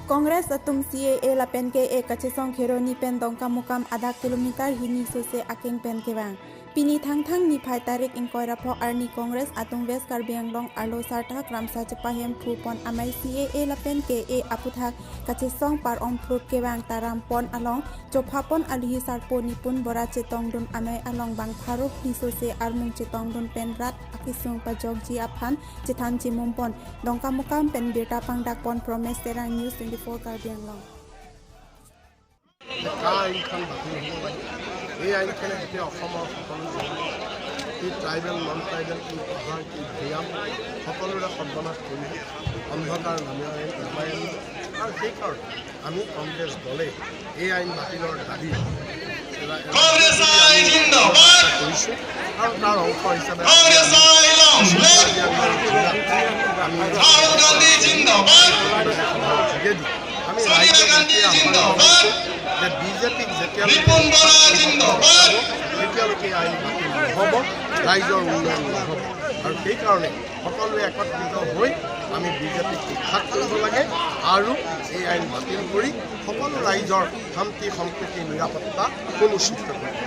Kongres atum CAA lapen ke kachesong kheroni pen dongka mukam adha kilometer hini sose akeng pen kebang. Pini thang ni phai tarik ingkoi rapho arni Kongres atung West Karbi Anglong arlo sarthak ramsa cepahem pon amai CAA lapen ke aputhak kachesong par om fruit kebang taram pon along jopapon alihi sarpo nipun bora cetong dun amai along bang tharuk ni sose armung cetong dun pen rat akisung pajok ji aphan cethan cimumpon dongka mukam pen birta pangdak pon promise terang news 24 Karbi Anglong. Tribal non tribal পঢ়াৰ ব্যায়াম সকলোৰে সন্মানত কৰি অন্ধকাৰ নামীয় আইন ওলাই আনিব আৰু সেইকাৰণে আমি কংগ্ৰেছ দলে এই আইন বাতিলৰ দাবী কৰিছোঁ আৰু তাৰ অংশ হিচাপে যোগেদি আমি ৰাইজক আহ্বান জনাইছোঁ যে বিজেপিক যেতিয়ালৈকে আইন বাতিল নহ'ব ৰাইজৰ উন্নয়ন নহ'ব আৰু সেইকাৰণে সকলোৱে একত্ৰিত হৈ আমি বিজেপিক উৎখাত কৰিব লাগে আৰু এই আইন বাতিল কৰি সকলো ৰাইজৰ শান্তি সম্প্ৰীতি নিৰাপত্তা সুনিশ্চিত কৰিব লাগে।